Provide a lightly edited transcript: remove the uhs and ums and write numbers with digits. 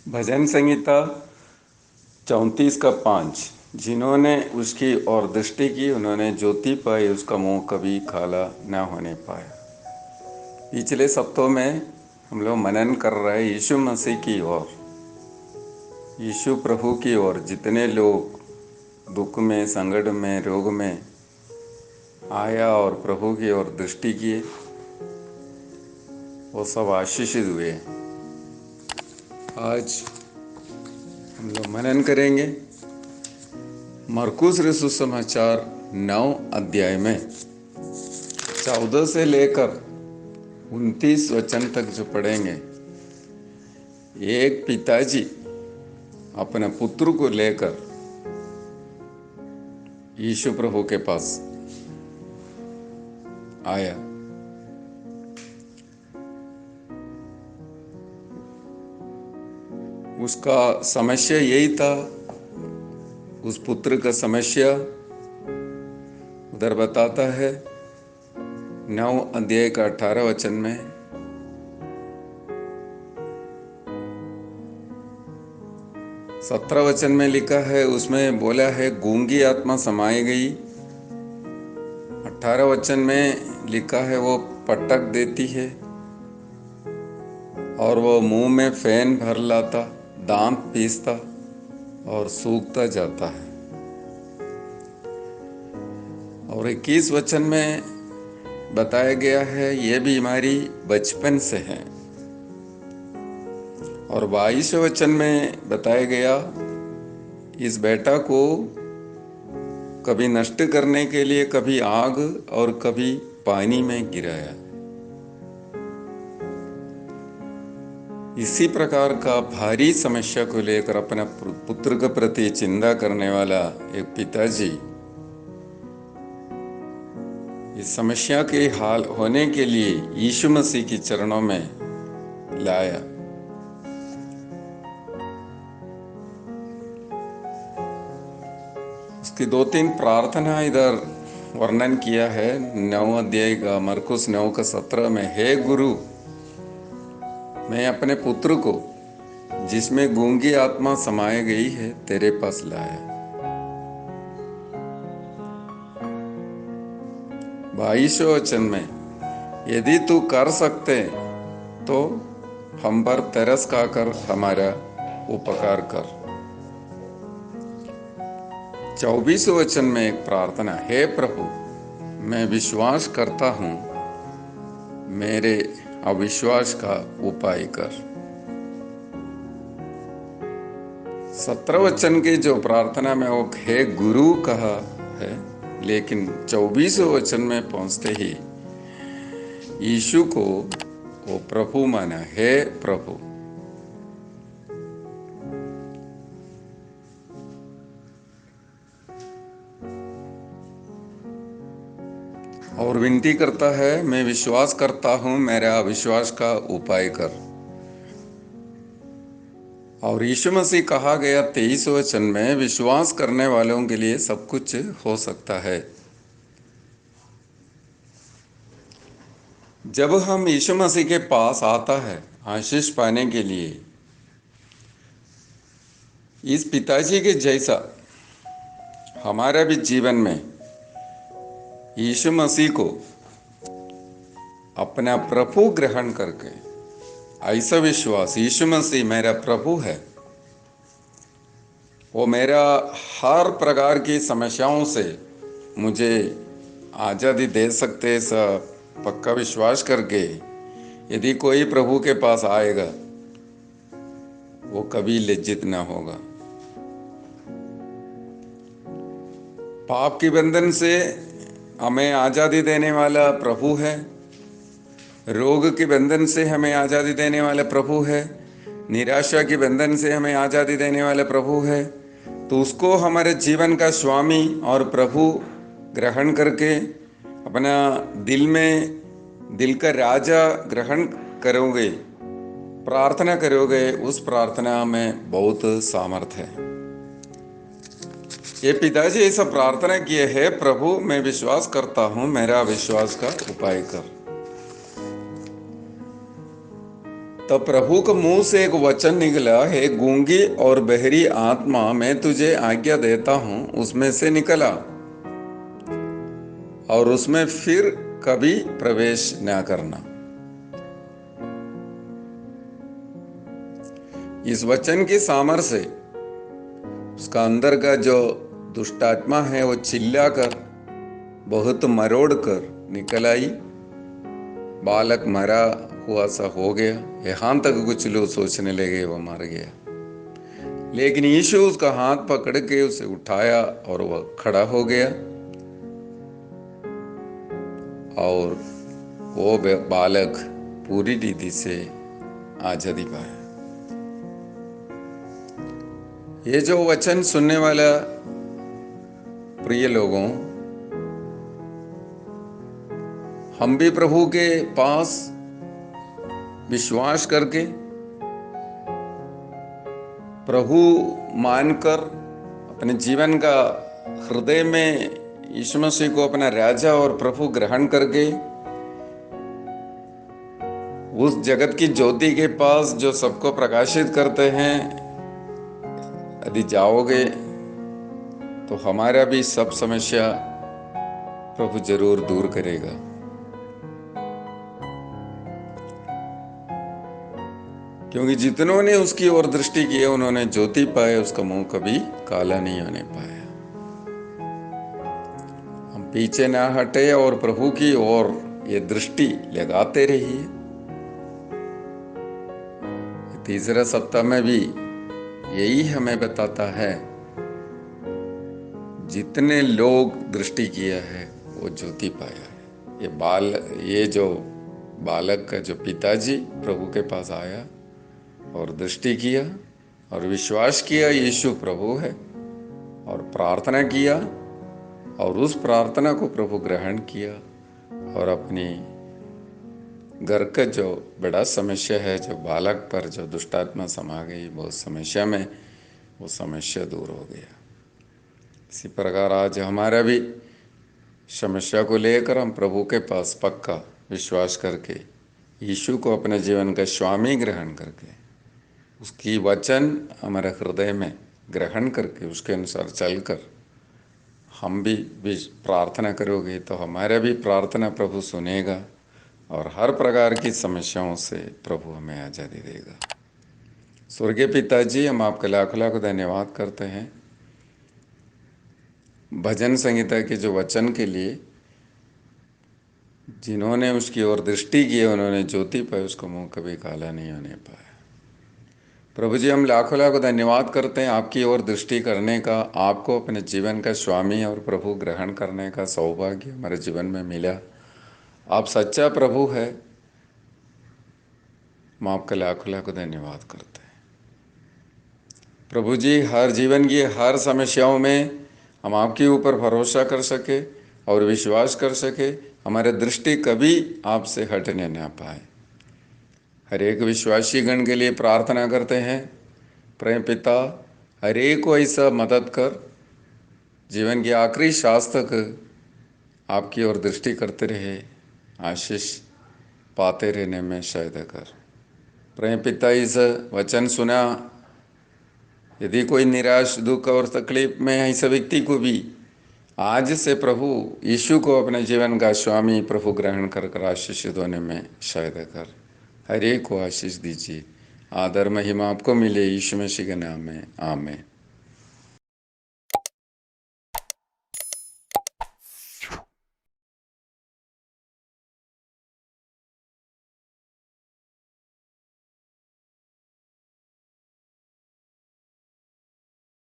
भजन संहिता 34 का 5। जिन्होंने उसकी ओर दृष्टि की उन्होंने ज्योति पाई, उसका मुंह कभी काला न होने पाया। पिछले सप्ताह में हम लोग मनन कर रहे हैं यीशु मसीह की ओर, यीशु प्रभु की ओर। जितने लोग दुख में, संकट में, रोग में आया और प्रभु की ओर दृष्टि किए, वो सब आशीषित हुए। आज हम लोग मनन करेंगे मरकुस रसूल समाचार 9 अध्याय में 14 से लेकर 29 वचन तक जो पढ़ेंगे। एक पिताजी अपने पुत्र को लेकर यीशु प्रभु के पास आया। उसका समस्या यही था, उस पुत्र का समस्या उधर बताता है 9 अध्याय का 18 वचन में। 17 वचन में लिखा है, उसमें बोला है गूंगी आत्मा समाई गई। 18 वचन में लिखा है वो पटक देती है और वो मुंह में फैन भर लाता, दांत पीसता और सूखता जाता है। और 21 वचन में बताया गया है ये बीमारी बचपन से है। और 22 वचन में बताया गया इस बेटा को कभी नष्ट करने के लिए कभी आग और कभी पानी में गिराया। इसी प्रकार का भारी समस्या को लेकर अपने पुत्र के प्रति चिंता करने वाला एक पिताजी इस समस्या के हाल होने के लिए यीशु मसीह के चरणों में लाया। उसकी 2-3 प्रार्थना इधर वर्णन किया है 9 अध्याय का, मरकुस 9 का 17 में। हे गुरु, मैं अपने पुत्र को जिसमें गूंगी आत्मा समाई गई है तेरे पास लाया। 22 वचन में, यदि तू कर सकते तो हम पर तरस खाकर हमारा उपकार कर। 24 वचन में एक प्रार्थना, हे प्रभु, मैं विश्वास करता हूं, मेरे अविश्वास का उपाय कर। 17 वचन की जो प्रार्थना में वो हे गुरु कहा है, लेकिन 24 वचन में पहुंचते ही यीशु को वो प्रभु माना, हे प्रभु। और विनती करता है, मैं विश्वास करता हूं, मेरा अविश्वास का उपाय कर। और यीशु मसीह कहा गया 23 वचन में, विश्वास करने वालों के लिए सब कुछ हो सकता है। जब हम यीशु मसीह के पास आता है आशीष पाने के लिए, इस पिताजी के जैसा हमारा भी जीवन में यीशु मसीह को अपना प्रभु ग्रहण करके ऐसा विश्वास, यीशु मसीह मेरा प्रभु है, वो मेरा हर प्रकार की समस्याओं से मुझे आज़ादी दे सकते, ऐसा पक्का विश्वास करके यदि कोई प्रभु के पास आएगा वो कभी लज्जित ना होगा। पाप के बंधन से हमें आज़ादी देने वाला प्रभु है, रोग के बंधन से हमें आज़ादी देने वाला प्रभु है, निराशा के बंधन से हमें आज़ादी देने वाला प्रभु है। तो उसको हमारे जीवन का स्वामी और प्रभु ग्रहण करके अपना दिल में, दिल का राजा ग्रहण करोगे, प्रार्थना करोगे, उस प्रार्थना में बहुत सामर्थ्य है। ये पिताजी ऐसा प्रार्थना किए है, प्रभु मैं विश्वास करता हूं, मेरा विश्वास का उपाय कर। तब प्रभु के मुंह से एक वचन निकला, हे गूंगी और बहरी आत्मा, मैं तुझे आज्ञा देता हूं उसमें से निकला और उसमें फिर कभी प्रवेश न करना। इस वचन की सामर्थ्य से उसका अंदर का जो दुष्ट आत्मा है वो चिल्लाकर बहुत मरोड़ कर निकल आई। बालक मरा हुआ सा हो गया। यहाँ तक कुछ लोग सोचने लगे वो मर गया, लेकिन यीशु उसका हाथ पकड़ के उसे उठाया और वह खड़ा हो गया और वो बालक पूरी रीति से आजादी पाया। ये जो वचन सुनने वाला प्रिय लोगों, हम भी प्रभु के पास विश्वास करके प्रभु मानकर अपने जीवन का हृदय में यीशु मसीह को अपना राजा और प्रभु ग्रहण करके उस जगत की ज्योति के पास जो सबको प्रकाशित करते हैं यदि जाओगे तो हमारा भी सब समस्या प्रभु जरूर दूर करेगा। क्योंकि जितनों ने उसकी ओर दृष्टि की उन्होंने ज्योति पाए, उसका मुंह कभी काला नहीं होने पाया। हम पीछे ना हटे और प्रभु की ओर ये दृष्टि लगाते रहिए। तीसरा सप्ताह में भी यही हमें बताता है, जितने लोग दृष्टि किया है वो ज्योति पाया है। ये जो बालक का जो पिताजी प्रभु के पास आया और दृष्टि किया और विश्वास किया यीशु प्रभु है और प्रार्थना किया और उस प्रार्थना को प्रभु ग्रहण किया और अपनी घर का जो बड़ा समस्या है, जो बालक पर जो दुष्टात्मा समा गई, बहुत समस्या में वो समस्या दूर हो गया। इसी प्रकार आज हमारा भी समस्या को लेकर हम प्रभु के पास पक्का विश्वास करके यीशु को अपने जीवन का स्वामी ग्रहण करके उसकी वचन हमारे हृदय में ग्रहण करके उसके अनुसार चलकर हम भी प्रार्थना करोगे तो हमारा भी प्रार्थना प्रभु सुनेगा और हर प्रकार की समस्याओं से प्रभु हमें आज़ादी देगा। स्वर्गीय पिताजी, हम आपका लाखों लाखों धन्यवाद करते हैं भजन संहिता के जो वचन के लिए। जिन्होंने उसकी ओर दृष्टि की उन्होंने ज्योति पाई, उसका मुंह कभी काला नहीं होने पाया। प्रभु जी, हम लाखों लाखों धन्यवाद करते हैं आपकी ओर दृष्टि करने का, आपको अपने जीवन का स्वामी और प्रभु ग्रहण करने का सौभाग्य हमारे जीवन में मिला। आप सच्चा प्रभु है, हम आपका लाखों लाखों धन्यवाद करते हैं। प्रभु जी, हर जीवन की हर समस्याओं में हम आपके ऊपर भरोसा कर सके और विश्वास कर सके, हमारे दृष्टि कभी आपसे हटने ना पाए। हर एक विश्वासी गण के लिए प्रार्थना करते हैं, प्रेम पिता, हर एक को ऐसा मदद कर जीवन की आखिरी सांस तक आपकी ओर दृष्टि करते रहे, आशीष पाते रहने में सहायता कर। प्रेम पिता, इस वचन सुना, यदि कोई निराश, दुख और तकलीफ में है ऐसे व्यक्ति को भी आज से प्रभु यीशु को अपने जीवन का स्वामी प्रभु ग्रहण कर आशीषित होने में सहायता कर। हर एक को आशीष दीजिए। आदर महिमा आपको मिले, यीशु मसीह के नाम में, आमीन।